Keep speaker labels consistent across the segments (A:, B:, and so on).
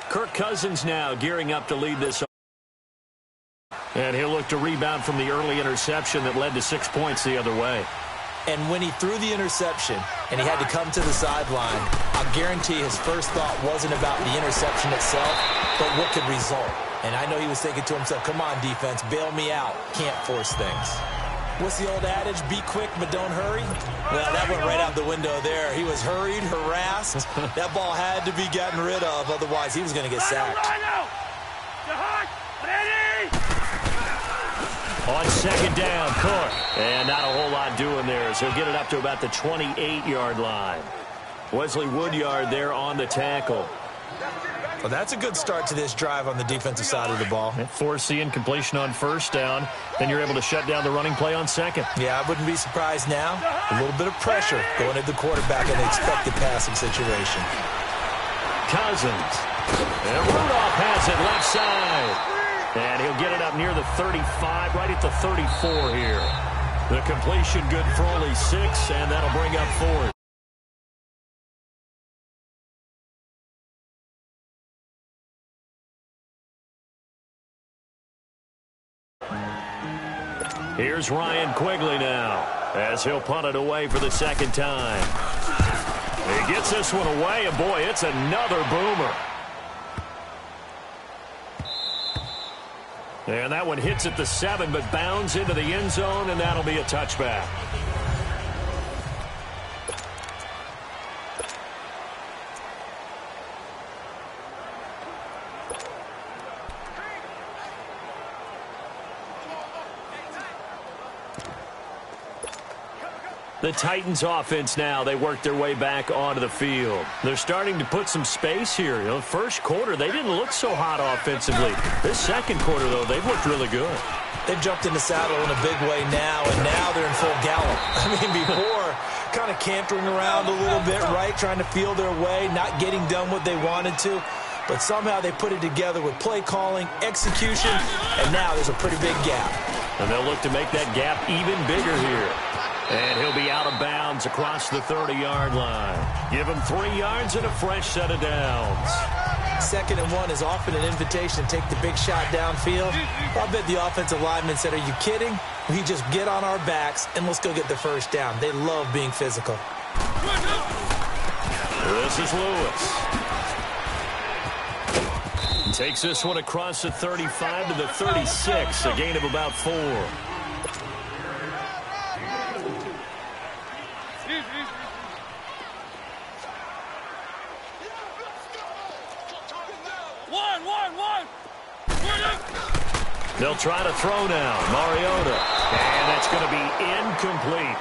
A: Kirk Cousins now gearing up to lead this. And he'll look to rebound from the early interception that led to 6 points the other way.
B: And when he threw the interception and he had to come to the sideline, I'll guarantee his first thought wasn't about the interception itself, but what could result. And I know he was thinking to himself, come on, defense, bail me out. Can't force things. What's the old adage? Be quick, but don't hurry? Well, that went right out the window there. He was hurried, harassed. That ball had to be gotten rid of, otherwise he was going to get sacked.
A: On second down, Cook. And not a whole lot doing there, so he'll get it up to about the 28-yard line. Wesley Woodyard there on the tackle.
B: Well, that's a good start to this drive on the defensive side of the ball.
A: Force the incompletion on first down. Then you're able to shut down the running play on second.
B: Yeah, I wouldn't be surprised now. A little bit of pressure going at the quarterback in the expected passing situation.
A: Cousins. And Rudolph has it left side. And he'll get it up near the 35, right at the 34 here. The completion good for only 6, and that'll bring up 4. Here's Ryan Quigley now, as he'll punt it away for the second time. He gets this one away, and boy, it's another boomer. And that one hits at the 7, but bounds into the end zone, and that'll be a touchback. The Titans offense now, they work their way back onto the field. They're starting to put some space here. You know, first quarter, they didn't look so hot offensively. This second quarter, though, they've looked really good.
B: They've jumped in the saddle in a big way now, and now they're in full gallop. I mean, before, kind of cantering around a little bit, right, trying to feel their way, not getting done what they wanted to. But somehow they put it together with play calling, execution, and now there's a pretty big gap.
A: And they'll look to make that gap even bigger here. And he'll be out of bounds across the 30-yard line. Give him 3 yards and a fresh set of downs.
B: 2nd and 1 is often an invitation to take the big shot downfield. I bet the offensive lineman said, are you kidding? We just get on our backs and let's go get the first down. They love being physical.
A: This is Lewis. Takes this one across the 35 to the 36, a gain of about 4. They'll try to throw now. Mariota. And that's going to be incomplete.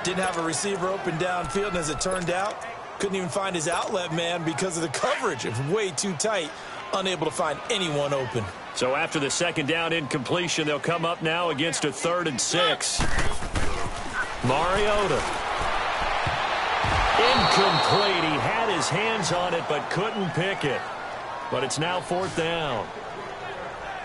B: Didn't have a receiver open downfield, and as it turned out, couldn't even find his outlet man because of the coverage. It was way too tight. Unable to find anyone open.
A: So after the second down incompletion, they'll come up now against a 3rd and 6. Mariota. Incomplete. He had his hands on it but couldn't pick it. But it's now 4th down.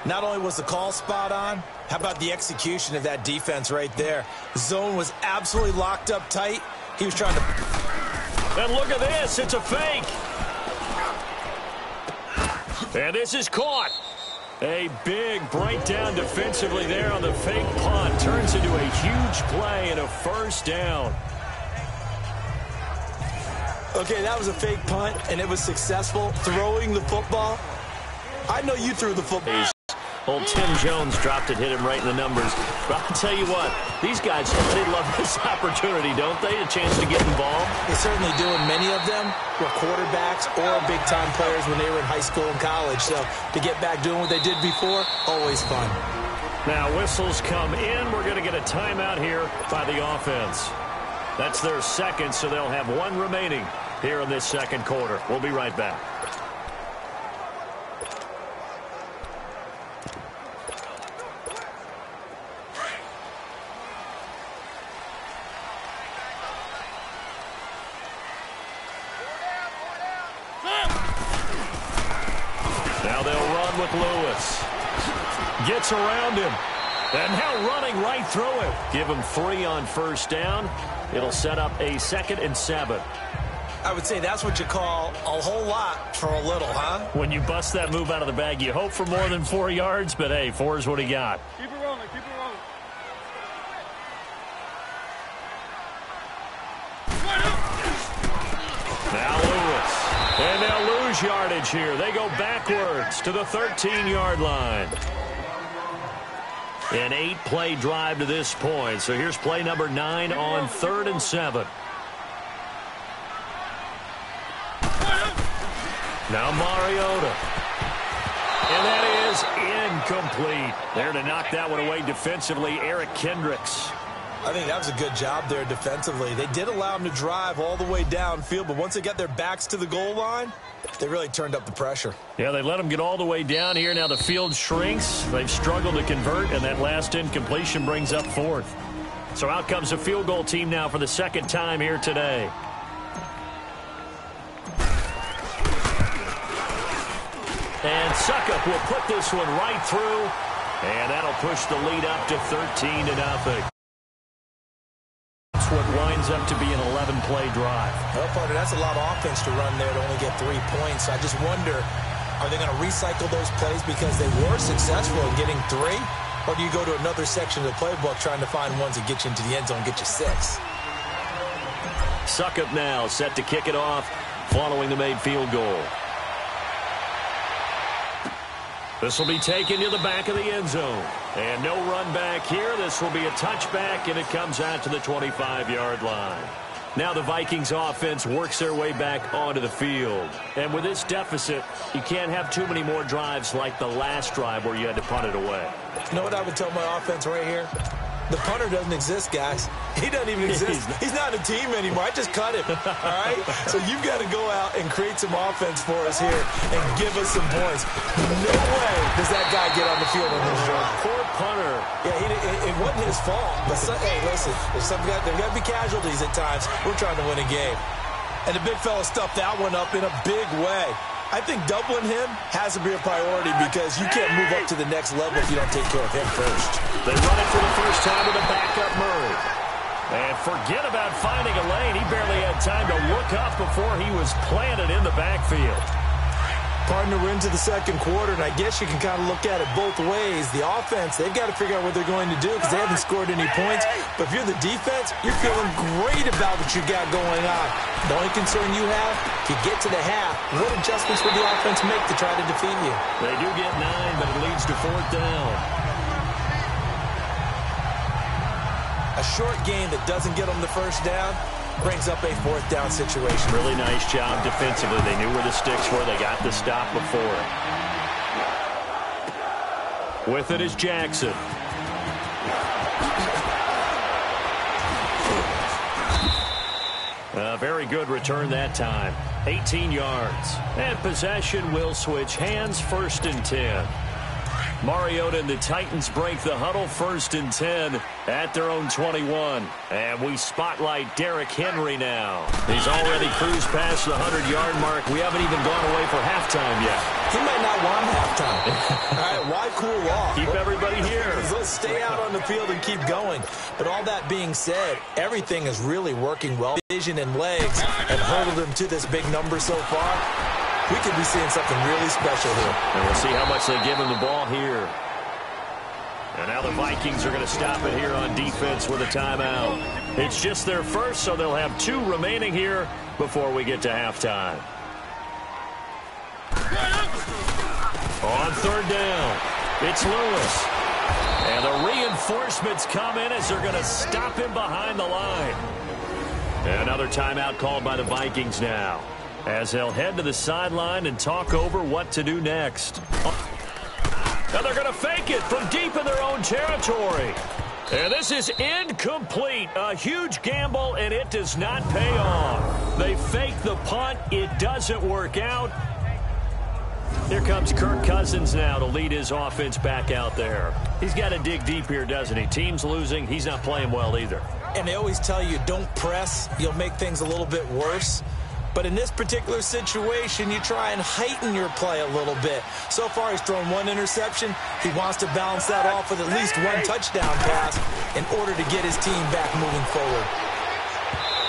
B: Not only was the call spot on, how about the execution of that defense right there? The zone was absolutely locked up tight. He was trying to...
A: And look at this. It's a fake. And this is caught. A big breakdown defensively there on the fake punt. Turns into a huge play and a first down.
B: Okay, that was a fake punt, and it was successful. Throwing the football. I know you threw the football.
A: Old Tim Jones dropped it, hit him right in the numbers. But I'll tell you what, these guys, they love this opportunity, don't they? A chance to get involved.
B: They certainly do, and many of them were quarterbacks or big-time players when they were in high school and college. So to get back doing what they did before, always fun.
A: Now whistles come in. We're going to get a timeout here by the offense. That's their second, so they'll have 1 remaining here in this second quarter. We'll be right back. Now they'll run with Lewis. Gets around him. And now running right through it. Give him 3 on first down. It'll set up a 2nd and 7.
B: I would say that's what you call a whole lot for a little, huh?
A: When you bust that move out of the bag, you hope for more than 4 yards, but hey, 4 is what he got.
C: Keep it rolling, keep it rolling.
A: Now Lewis. And they'll lose yardage here. They go backwards to the 13-yard line. An 8-play drive to this point. So here's play number 9 on 3rd and 7. Now Mariota. And that is incomplete. There to knock that one away defensively, Eric Kendricks.
B: I think that was a good job there defensively. They did allow them to drive all the way downfield, but once they got their backs to the goal line, they really turned up the pressure.
A: Yeah, they let them get all the way down here. Now the field shrinks. They've struggled to convert, and that last incompletion brings up 4th. So out comes a field goal team now for the second time here today. And Suckup will put this one right through, and that'll push the lead up to 13-0. What winds up to be an 11-play drive.
B: Well, partner, that's a lot of offense to run there to only get 3 points. I just wonder, are they going to recycle those plays because they were successful in getting 3? Or do you go to another section of the playbook trying to find ones that get you into the end zone and get you 6?
A: Suckup now set to kick it off following the made field goal. This will be taken to the back of the end zone. And no run back here. This will be a touchback, and it comes out to the 25-yard line. Now the Vikings offense works their way back onto the field. And with this deficit, you can't have too many more drives like the last drive where you had to punt it away.
B: You know what I would tell my offense right here? The punter doesn't exist, guys. He doesn't even exist. He's not a team anymore. I just cut him, all right? So you've got to go out and create some offense for us here and give us some points. No way does that guy get on the field on his drive.
A: Poor punter.
B: Yeah, it wasn't his fault. But hey, listen, there's got to be casualties at times. We're trying to win a game. And the big fella stuffed that one up in a big way. I think doubling him has to be a priority because you can't move up to the next level if you don't take care of him first.
A: They run it for the first time with a backup Murray. And forget about finding a lane. He barely had time to look up before he was planted in the backfield.
B: Partner, we're into the second quarter, and I guess you can kind of look at it both ways. The offense, they've got to figure out what they're going to do because they haven't scored any points. But if you're the defense, you're feeling great about what you got going on. The only concern you have, if you get to the half, what adjustments will the offense make to try to defeat you?
A: They do get 9, but it leads to 4th down.
B: A short game that doesn't get them the first down brings up a 4th down situation.
A: Really nice job defensively. They knew where the sticks were. They got the stop before it. With it is Jackson. A very good return that time. 18 yards. And possession will switch hands, 1st and 10. Mariota and the Titans break the huddle, 1st and 10 at their own 21. And we spotlight Derrick Henry now. He's already cruised past the 100-yard mark. We haven't even gone away for halftime yet.
B: He might not want halftime. All right, why cool off?
A: Keep everybody here.
B: Let's stay out on the field and keep going. But all that being said, everything is really working well. Vision and legs have hurdled him to this big number so far. We could be seeing something really special here.
A: And we'll see how much they give him the ball here. And now the Vikings are going to stop it here on defense with a timeout. It's just their first, so they'll have 2 remaining here before we get to halftime. On 3rd down, it's Lewis. And the reinforcements come in as they're going to stop him behind the line. And another timeout called by the Vikings now, as they'll head to the sideline and talk over what to do next. Now they're going to fake it from deep in their own territory. And this is incomplete. A huge gamble, and it does not pay off. They fake the punt. It doesn't work out. Here comes Kirk Cousins now to lead his offense back out there. He's got to dig deep here, doesn't he? Team's losing. He's not playing well either.
B: And they always tell you, don't press. You'll make things a little bit worse. But in this particular situation, you try and heighten your play a little bit. So far, he's thrown 1 interception. He wants to balance that off with at least 1 touchdown pass in order to get his team back moving forward.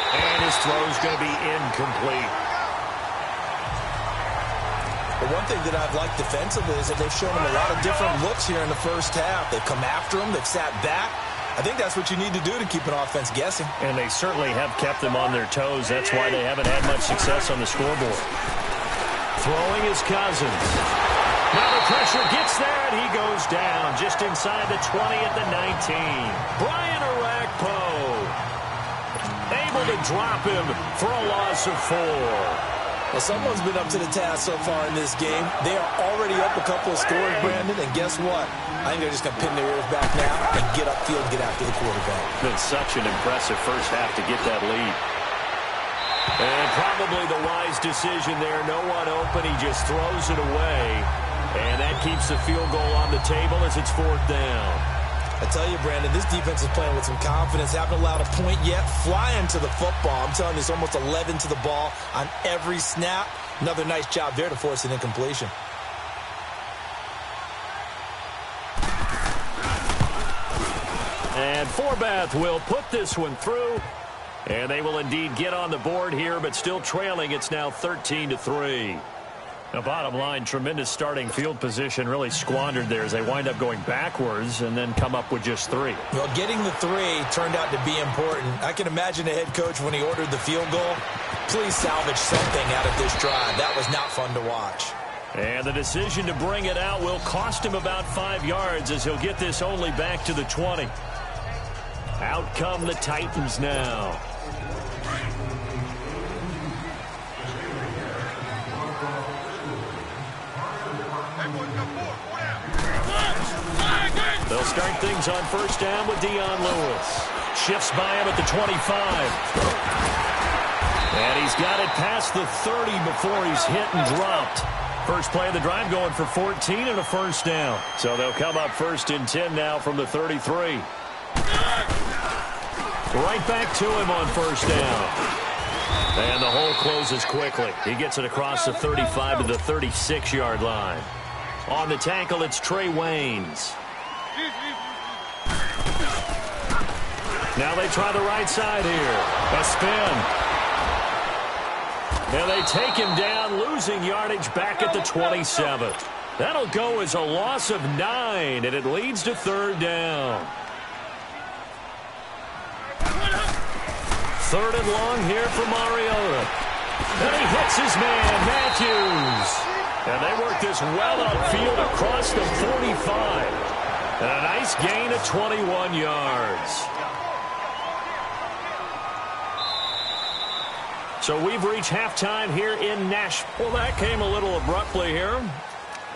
A: And this throw is going to be incomplete.
B: But one thing that I've liked defensively is that they've shown him a lot of different looks here in the first half. They've come after him. They've sat back. I think that's what you need to do to keep an offense guessing.
A: And they certainly have kept them on their toes. That's why they haven't had much success on the scoreboard. Throwing is Cousins. Now the pressure gets there, and he goes down just inside the 20 at the 19. Brian Orakpo able to drop him for a loss of 4.
B: Well, someone's been up to the task so far in this game. They are already up a couple of scores, Brandon, and guess what? I think they're just going to pin their ears back now and get upfield and get after the quarterback.
A: Been such an impressive first half to get that lead. And probably the wise decision there. No one open. He just throws it away. And that keeps the field goal on the table as it's 4th down.
B: I tell you, Brandon, this defense is playing with some confidence. Haven't allowed a point yet. Flying to the football. I'm telling you, it's almost 11 to the ball on every snap. Another nice job there to force an incompletion.
A: And Forbath will put this one through. And they will indeed get on the board here, but still trailing. It's now 13-3. Now, bottom line, tremendous starting field position, really squandered there as they wind up going backwards and then come up with just 3.
B: Well, getting the 3 turned out to be important. I can imagine the head coach when he ordered the field goal. Please salvage something out of this drive. That was not fun to watch.
A: And the decision to bring it out will cost him about 5 yards as he'll get this only back to the 20. Out come the Titans now. They'll start things on first down with Dion Lewis. Shifts by him at the 25. And he's got it past the 30 before he's hit and dropped. First play of the drive going for 14 and a first down. So they'll come up 1st and 10 now from the 33. Right back to him on first down. And the hole closes quickly. He gets it across the 35 to the 36-yard line. On the tackle, it's Trey Waynes. Now they try the right side here. A spin. And they take him down, losing yardage back at the 27. That'll go as a loss of 9, and it leads to 3rd down. 3rd and long here for Mariota. And he hits his man, Matthews. And they work this well upfield across the 45. And a nice gain of 21 yards. So we've reached halftime here in Nashville. Well, that came a little abruptly here.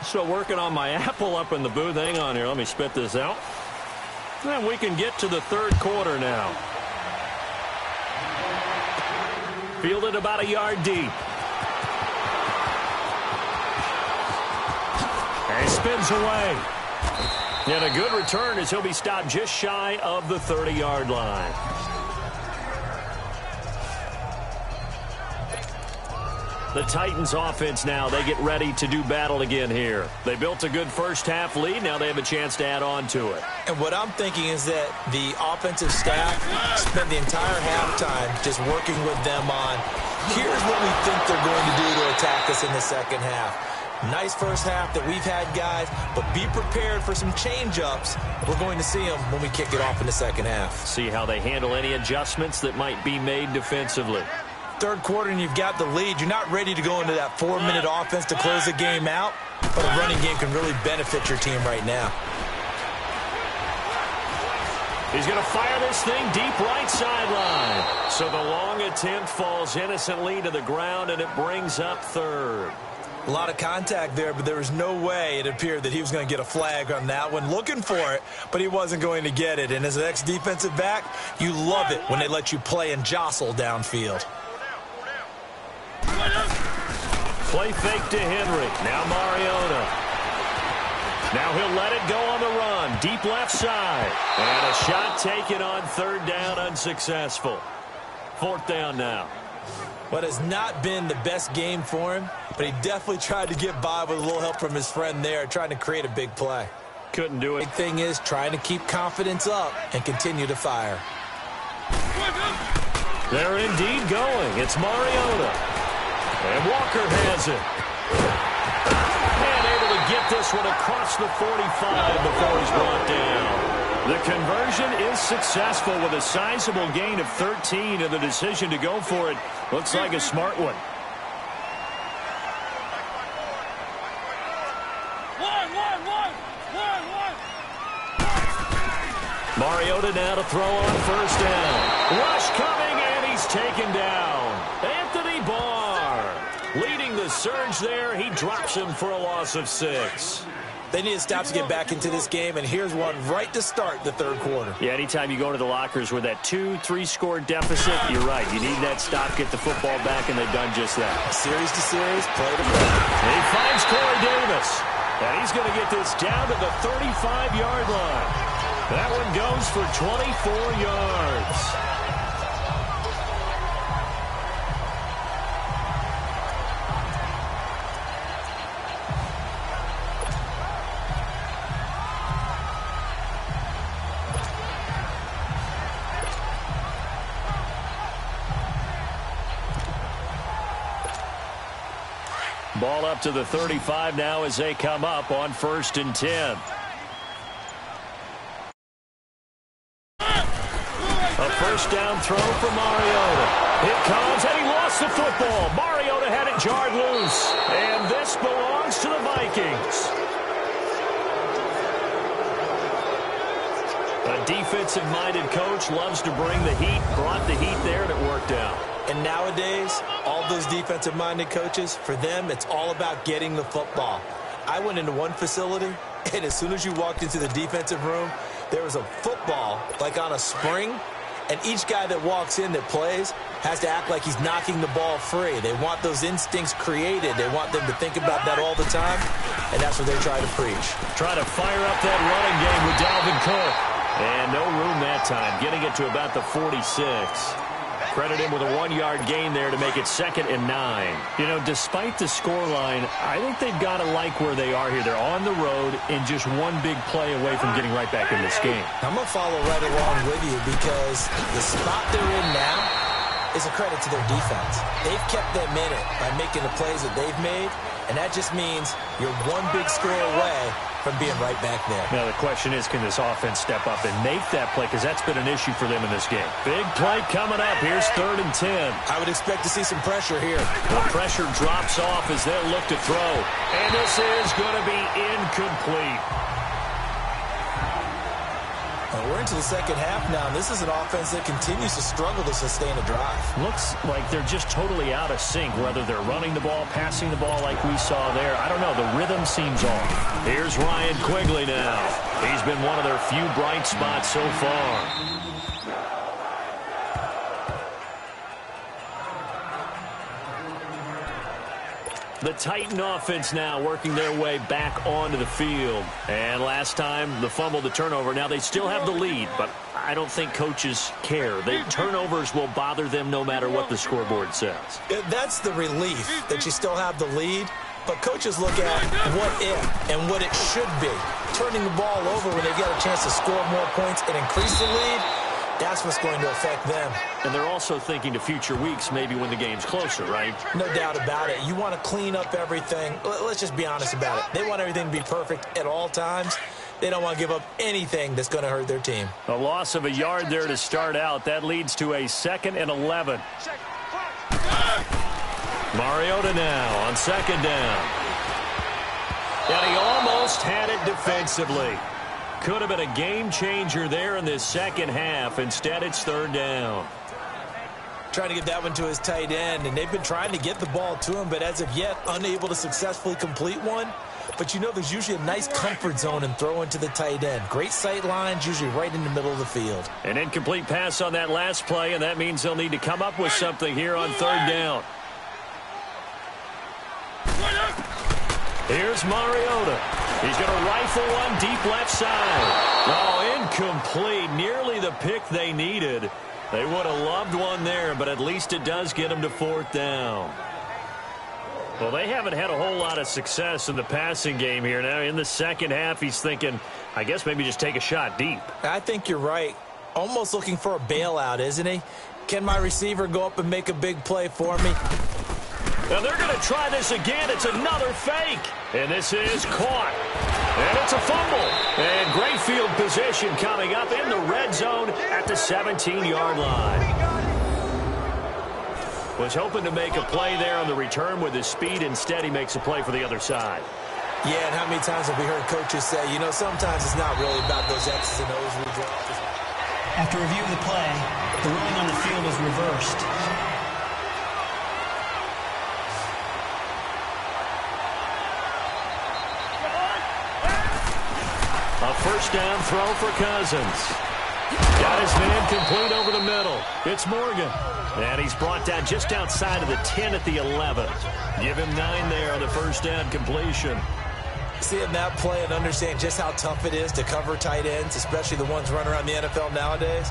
A: Still working on my apple up in the booth. Hang on here. Let me spit this out. And we can get to the 3rd quarter now. Fielded about a yard deep. And spins away. And a good return as he'll be stopped just shy of the 30-yard line. The Titans offense now, they get ready to do battle again here. They built a good first half lead. Now they have a chance to add on to it.
B: And what I'm thinking is that the offensive staff spent the entire halftime just working with them on, here's what we think they're going to do to attack us in the second half. Nice first half that we've had, guys, but be prepared for some change-ups. We're going to see them when we kick it off in the second half.
A: See how they handle any adjustments that might be made defensively.
B: 3rd quarter and you've got the lead. You're not ready to go into that 4-minute offense to close the game out, but a running game can really benefit your team right now.
A: He's going to fire this thing deep right sideline. So the long attempt falls innocently to the ground, and it brings up 3rd.
B: A lot of contact there, but there was no way it appeared that he was going to get a flag on that one. Looking for it, but he wasn't going to get it. And as an ex-defensive back, you love it when they let you play and jostle downfield.
A: Play fake to Henry. Now Mariota. Now he'll let it go on the run. Deep left side. And a shot taken on 3rd down, unsuccessful. 4th down now.
B: What has not been the best game for him, but he definitely tried to get by with a little help from his friend there, trying to create a big play.
A: Couldn't do it.
B: Big thing is trying to keep confidence up and continue to fire.
A: They're indeed going. It's Mariota. And Walker has it. And able to get this one across the 45 before he's brought down. The conversion is successful with a sizable gain of 13, and the decision to go for it looks like a smart one. Mariota now to throw on first down. Rush coming, and he's taken down. Anthony Barr leading the surge there. He drops him for a loss of 6.
B: They need to stop to get back into this game, and here's one right to start the third quarter.
A: Yeah, anytime you go into the lockers with that 2-3 score deficit, you're right. You need that stop, get the football back, and they've done just that.
B: Series to series, play to play.
A: He finds Corey Davis, and he's going to get this down to the 35-yard line. That one goes for 24 yards. Ball up to the 35 now as they come up on 1st and 10. A first down throw for Mariota. It comes, and he lost the football. Mariota had it jarred loose. And this belongs to the Vikings. A defensive-minded coach loves to bring the heat, brought the heat there, and it worked out.
B: And nowadays, all those defensive-minded coaches, for them, it's all about getting the football. I went into one facility, and as soon as you walked into the defensive room, there was a football, like on a spring, and each guy that walks in that plays has to act like he's knocking the ball free. They want those instincts created. They want them to think about that all the time, and that's what they try to preach.
A: Try to fire up that running game with Dalvin Cook. And no room that time, getting it to about the 46. Credit him with a 1-yard gain there to make it 2nd and 9. You know, despite the scoreline, I think they've got to like where they are here. They're on the road and just one big play away from getting right back in this game.
B: I'm going to follow right along with you because the spot they're in now is a credit to their defense. They've kept them in it by making the plays that they've made, and that just means you're one big score away from being right back there.
A: Now, the question is, can this offense step up and make that play? Because that's been an issue for them in this game. Big play coming up. Here's 3rd and 10.
B: I would expect to see some pressure here.
A: The pressure drops off as they'll look to throw. And this is going to be incomplete.
B: Well, we're into the second half now, and this is an offense that continues to struggle to sustain a drive.
A: Looks like they're just totally out of sync, whether they're running the ball, passing the ball like we saw there. I don't know. The rhythm seems off. Here's Ryan Quigley now. He's been one of their few bright spots so far. The Titan offense now working their way back onto the field. And last time, the fumble, the turnover. Now, they still have the lead, but I don't think coaches care. Turnovers will bother them no matter what the scoreboard says.
B: That's the relief that you still have the lead. But coaches look at what if and what it should be. Turning the ball over when they get a chance to score more points and increase the lead, that's what's going to affect them.
A: And they're also thinking to future weeks, maybe when the game's closer, right?
B: No doubt about it. You want to clean up everything. Let's just be honest about it. They want everything to be perfect at all times. They don't want to give up anything that's going to hurt their team.
A: A loss of a yard there to start out. That leads to a 2nd and 11. Mariota now on 2nd down. And he almost had it defensively. Could have been a game changer there in this second half. Instead, it's 3rd down.
B: Trying to get that one to his tight end, and they've been trying to get the ball to him, but as of yet, unable to successfully complete one. But you know there's usually a nice comfort zone in throwing to the tight end. Great sight lines, usually right in the middle of the field.
A: An incomplete pass on that last play, and that means they'll need to come up with something here on 3rd down. Here's Mariota. He's going to rifle one deep left side. Oh, incomplete. Nearly the pick they needed. They would have loved one there, but at least it does get them to 4th down. Well, they haven't had a whole lot of success in the passing game here. Now, in the second half, he's thinking, I guess maybe just take a shot deep.
B: I think you're right. Almost looking for a bailout, isn't he? Can my receiver go up and make a big play for me?
A: Now they're going to try this again. It's another fake. And this is caught. And it's a fumble. And great field position coming up in the red zone at the 17-yard line. Was hoping to make a play there on the return with his speed. Instead, he makes a play for the other side.
B: Yeah, and how many times have we heard coaches say, you know, sometimes it's not really about those X's and O's we draw.
C: After review of the play, the ruling on the field is reversed.
A: A first down throw for Cousins. Got his man complete over the middle. It's Morgan. And he's brought down just outside of the 10 at the 11. Give him 9 there on the first down completion.
B: Seeing that play and understand just how tough it is to cover tight ends, especially the ones running around the NFL nowadays,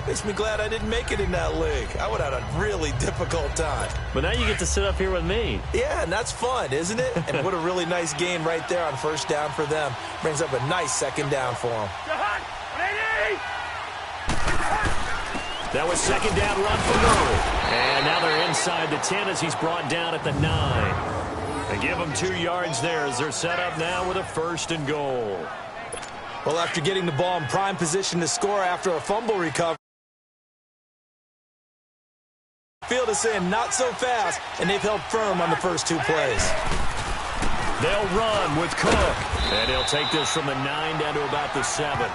B: makes me glad I didn't make it in that league. I would have had a really difficult time.
A: But now you get to sit up here with me.
B: Yeah, and that's fun, isn't it? And what a really nice gain right there on first down for them. Brings up a nice second down for them.
A: That was second down run for Murray. And now they're inside the 10 as he's brought down at the 9. They give him 2 yards there as they're set up now with a first and goal.
B: Well, after getting the ball in prime position to score after a fumble recovery, field is saying not so fast, and they've held firm on the first 2 plays.
A: They'll run with Cook. And he'll take this from the 9 down to about the 7.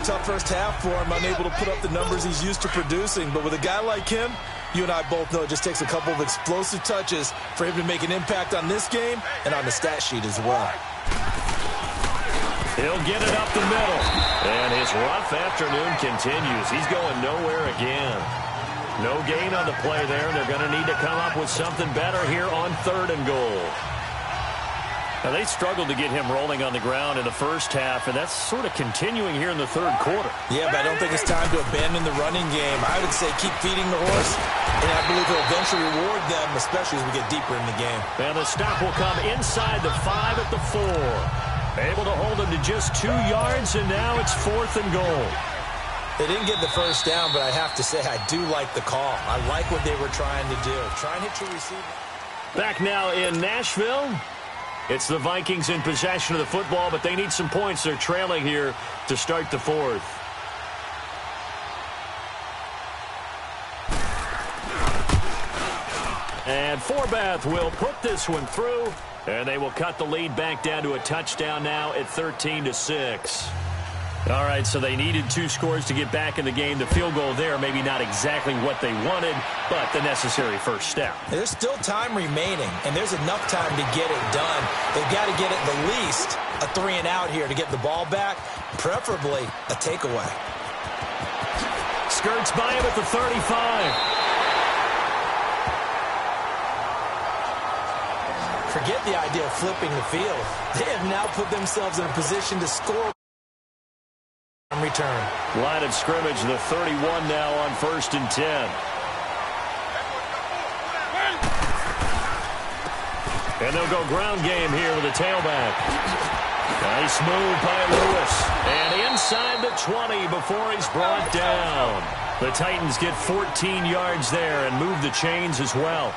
B: Tough first half for him, unable to put up the numbers he's used to producing. But with a guy like him, you and I both know it just takes a couple of explosive touches for him to make an impact on this game and on the stat sheet as well.
A: He'll get it up the middle. And his rough afternoon continues. He's going nowhere again. No gain on the play there. They're going to need to come up with something better here on 3rd and goal. Now, they struggled to get him rolling on the ground in the first half, and that's sort of continuing here in the 3rd quarter.
B: Yeah, but I don't think it's time to abandon the running game. I would say keep feeding the horse, and I believe he'll eventually reward them, especially as we get deeper in the game.
A: And the stop will come inside the 5 at the 4. Able to hold him to just 2 yards, and now it's 4th and goal.
B: They didn't get the first down, but I have to say I do like the call. I like what they were trying to do. Try and hit your receiver.
A: Back now in Nashville. It's the Vikings in possession of the football, but they need some points. They're trailing here to start the 4th. And Forbath will put this one through, and they will cut the lead back down to a touchdown now at 13-6. All right, so they needed 2 scores to get back in the game. The field goal there, maybe not exactly what they wanted, but the necessary first step.
B: There's still time remaining, and there's enough time to get it done. They've got to get at the least a 3 and out here to get the ball back, preferably a takeaway.
A: Skirts by him at the 35.
B: Forget the idea of flipping the field. They have now put themselves in a position to score. Return.
A: Line of scrimmage, the 31 now on 1st and 10. And they'll go ground game here with a tailback. Nice move by Lewis. And inside the 20 before he's brought down. The Titans get 14 yards there and move the chains as well.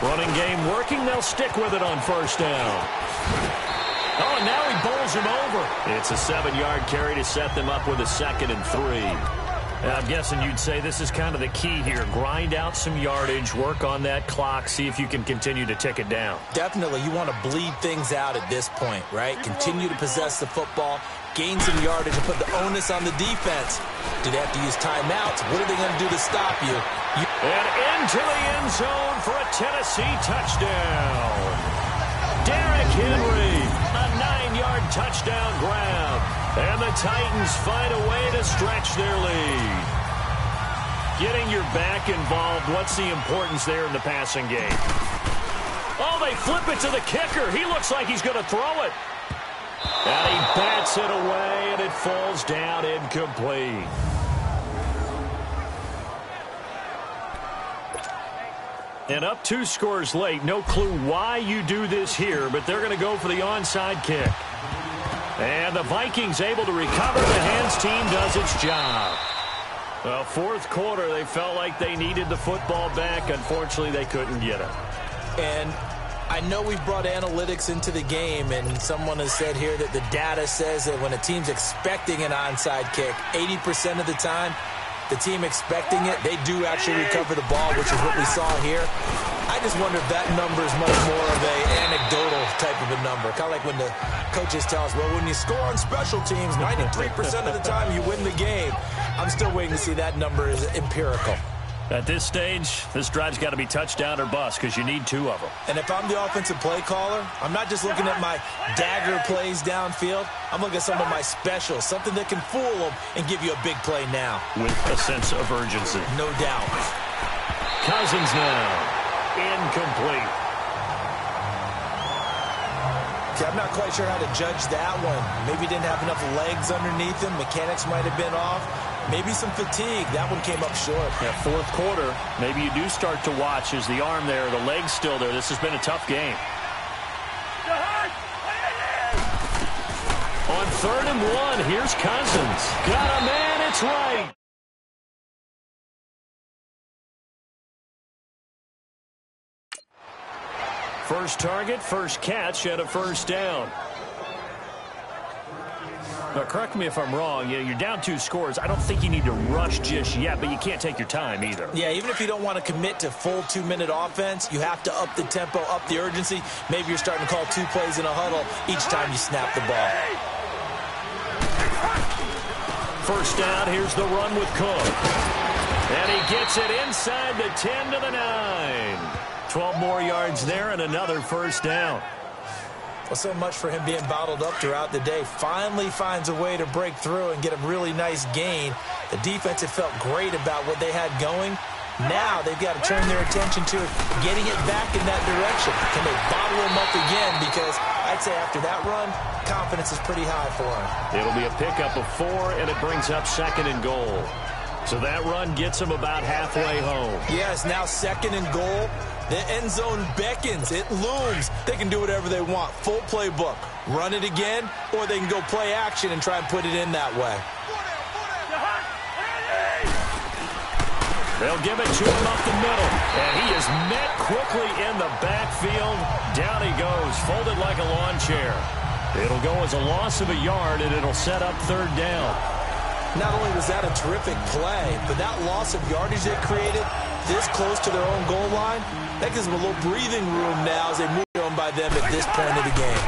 A: Running game working. They'll stick with it on first down. Oh, and now he bowls him over. It's a 7-yard carry to set them up with a 2nd and 3. I'm guessing you'd say this is kind of the key here. Grind out some yardage, work on that clock, see if you can continue to tick it down.
B: Definitely. You want to bleed things out at this point, right? Continue to possess the football, gain some yardage, and put the onus on the defense. Do they have to use timeouts? What are they going to do to stop you?
A: And into the end zone for a Tennessee touchdown. Derrick Henry, a 9-yard touchdown grab. And the Titans find a way to stretch their lead. Getting your back involved, what's the importance there in the passing game? Oh, they flip it to the kicker. He looks like he's going to throw it. And he bats it away, and it falls down incomplete. And up 2 scores late. No clue why you do this here, but they're going to go for the onside kick. And the Vikings able to recover. The hands team does its job. Well, fourth quarter, they felt like they needed the football back. Unfortunately, they couldn't get it.
B: And I know we've brought analytics into the game, and someone has said here that the data says that when a team's expecting an onside kick, 80% of the time, the team expecting it, they do actually recover the ball, which is what we saw here. I just wonder if that number is much more of an anecdotal type of a number. Kind of like when the coaches tell us, well, when you score on special teams, 93% of the time you win the game. I'm still waiting to see that number is empirical.
A: At this stage, this drive's got to be touchdown or bust because you need 2 of them.
B: And if I'm the offensive play caller, I'm not just looking at my dagger plays downfield. I'm looking at some of my specials, something that can fool them and give you a big play now.
A: With a sense of urgency.
B: No doubt.
A: Cousins now. Incomplete.
B: See, I'm not quite sure how to judge that one. Maybe didn't have enough legs underneath him. Mechanics might have been off. Maybe some fatigue. That one came up short.
A: Yeah, fourth quarter, maybe you do start to watch as the arm there, the leg's still there. This has been a tough game. On 3rd and 1, here's Cousins. Got a man, it's right. First target, first catch, and a first down. Now, correct me if I'm wrong. You're down 2 scores. I don't think you need to rush just yet, but you can't take your time either.
B: Yeah, even if you don't want to commit to full 2-minute offense, you have to up the tempo, up the urgency. Maybe you're starting to call 2 plays in a huddle each time you snap the ball.
A: First down, here's the run with Cook. And he gets it inside the 10 to the 9. 12 more yards there and another first down.
B: Well, so much for him being bottled up throughout the day. Finally finds a way to break through and get a really nice gain. The defense had felt great about what they had going. Now they've got to turn their attention to getting it back in that direction. Can they bottle him up again? Because I'd say after that run, confidence is pretty high for him.
A: It'll be a pickup of 4, and it brings up 2nd and goal. So that run gets them about halfway home.
B: Yes, now 2nd and goal. The end zone beckons. It looms. They can do whatever they want. Full playbook. Run it again, or they can go play action and try and put it in that way.
A: They'll give it to him up the middle. And he is met quickly in the backfield. Down he goes, folded like a lawn chair. It'll go as a loss of a yard, and it'll set up 3rd down.
B: Not only was that a terrific play, but that loss of yardage they created this close to their own goal line, that gives them a little breathing room now as they move on by them at this point of the game.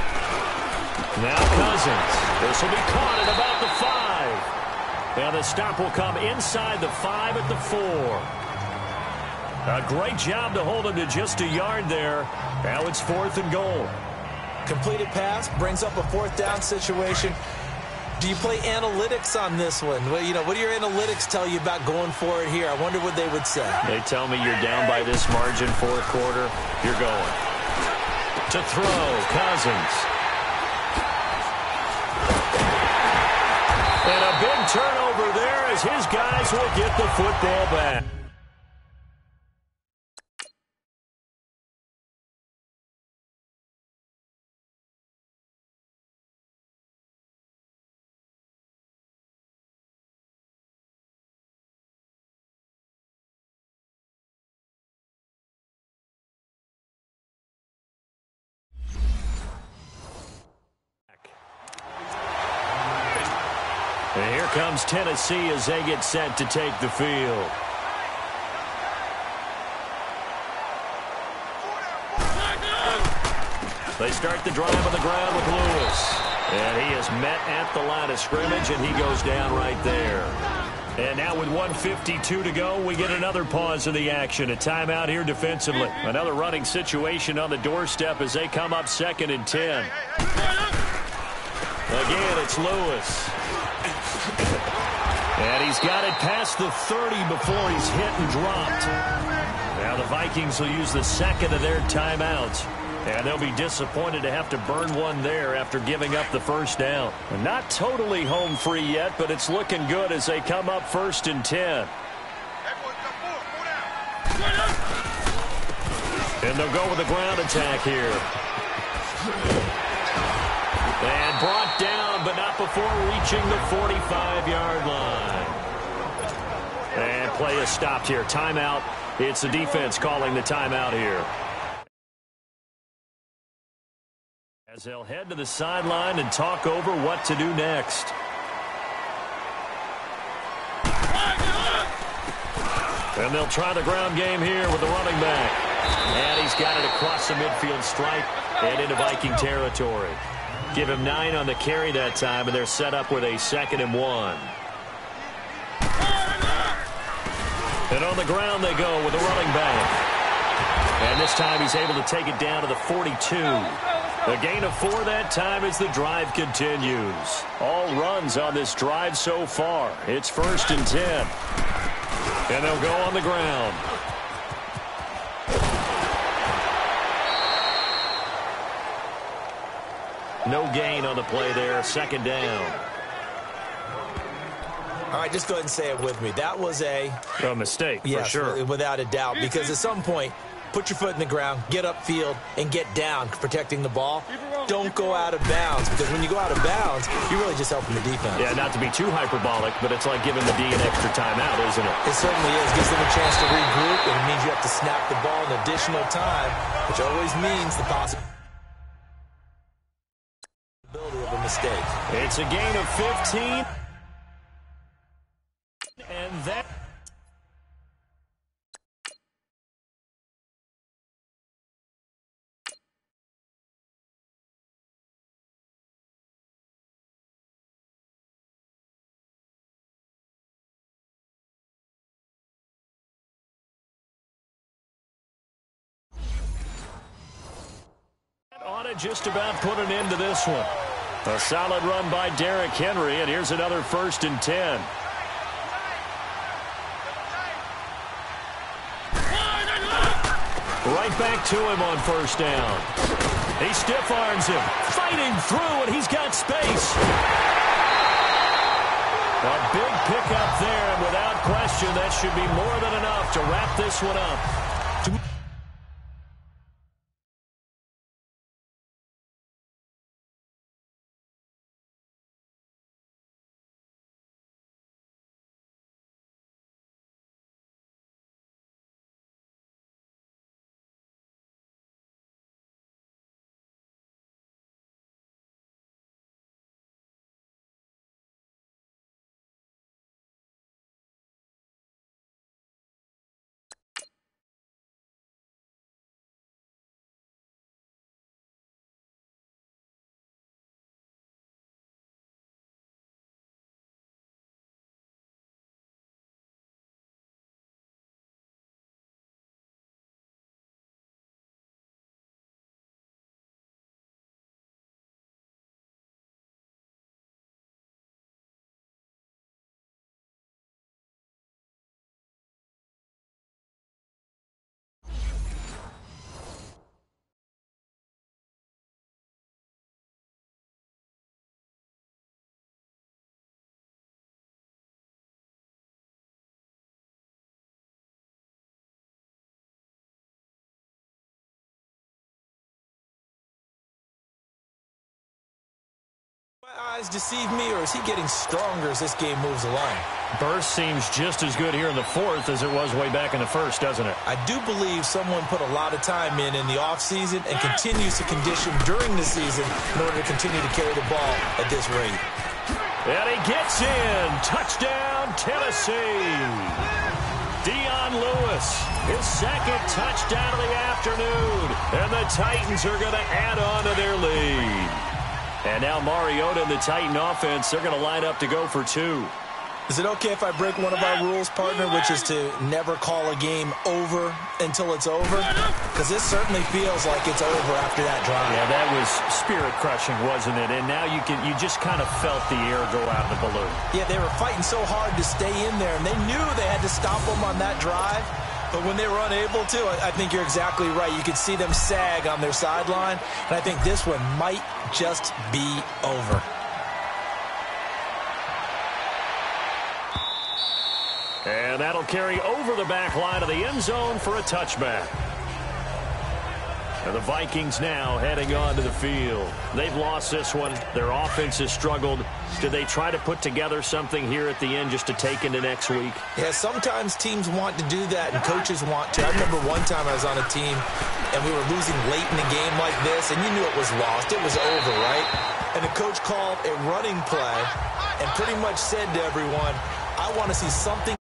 A: Now Cousins. This will be caught at about the 5. And the stop will come inside the 5 at the 4. A great job to hold him to just a yard there. Now it's 4th and goal.
B: Completed pass brings up a 4th down situation. Do you play analytics on this one? Well, what do your analytics tell you about going for it here? I wonder what they would say.
A: They tell me you're down by this margin, 4th quarter. You're going. To throw, Cousins. And a big turnover there as his guys will get the football back. And here comes Tennessee as they get set to take the field. They start the drive on the ground with Lewis. And he is met at the line of scrimmage, and he goes down right there. And now with 1:52 to go, we get another pause in the action. A timeout here defensively. Another running situation on the doorstep as they come up 2nd and 10. Again, it's Lewis. And he's got it past the 30 before he's hit and dropped. Now the Vikings will use the 2nd of their timeouts. And they'll be disappointed to have to burn one there after giving up the first down. And not totally home free yet, but it's looking good as they come up 1st and 10. And they'll go with the ground attack here. And brought down, but not before reaching the 45-yard line. And play is stopped here. Timeout. It's the defense calling the timeout here. As they'll head to the sideline and talk over what to do next. And they'll try the ground game here with the running back. And he's got it across the midfield stripe and into Viking territory. Give him 9 on the carry that time, and they're set up with a 2nd and 1. And on the ground they go with the running back. And this time he's able to take it down to the 42. A gain of 4 that time as the drive continues. All runs on this drive so far. It's 1st and 10. And they'll go on the ground. No gain on the play there. 2nd down.
B: All right, just go ahead and say it with me. That was a
A: mistake,
B: yes,
A: for sure.
B: Without a doubt, because at some point, put your foot in the ground, get upfield, and get down, protecting the ball. Don't go out of bounds, because when you go out of bounds, you're really just helping the defense.
A: Yeah, not to be too hyperbolic, but it's like giving the D an extra timeout, isn't it?
B: It certainly is. Gives them a chance to regroup, and it means you have to snap the ball in additional time, which always means the possibility of a mistake.
A: It's a gain of 15. And that... ought to just about put an end to this one. A solid run by Derrick Henry, and here's another 1st and 10. Right back to him on 1st down. He stiff-arms him, fighting through, and he's got space. A big pickup there, and without question, that should be more than enough to wrap this one up.
B: My eyes deceive me, or is he getting stronger as this game moves along?
A: Burst seems just as good here in the 4th as it was way back in the 1st, doesn't it?
B: I do believe someone put a lot of time in the offseason and continues to condition during the season in order to continue to carry the ball at this rate.
A: And he gets in. Touchdown, Tennessee. Dion Lewis, his 2nd touchdown of the afternoon. And the Titans are going to add on to their lead. And now Mariota and the Titan offense, they're going to line up to go for 2.
B: Is it okay if I break one of our rules, partner, which is to never call a game over until it's over? Because this certainly feels like it's over after that drive.
A: Yeah, that was spirit-crushing, wasn't it? And now you just kind of felt the air go out of the balloon.
B: Yeah, they were fighting so hard to stay in there, and they knew they had to stop them on that drive. But when they were unable to, I think you're exactly right. You could see them sag on their sideline, and I think this one might just be over.
A: And that'll carry over the back line of the end zone for a touchback. And the Vikings now heading onto the field. They've lost this one. Their offense has struggled. Do they try to put together something here at the end just to take into next week?
B: Yeah, sometimes teams want to do that and coaches want to. I remember one time I was on a team and we were losing late in the game like this, and you knew it was lost. It was over, right? And the coach called a running play and pretty much said to everyone, I want to see something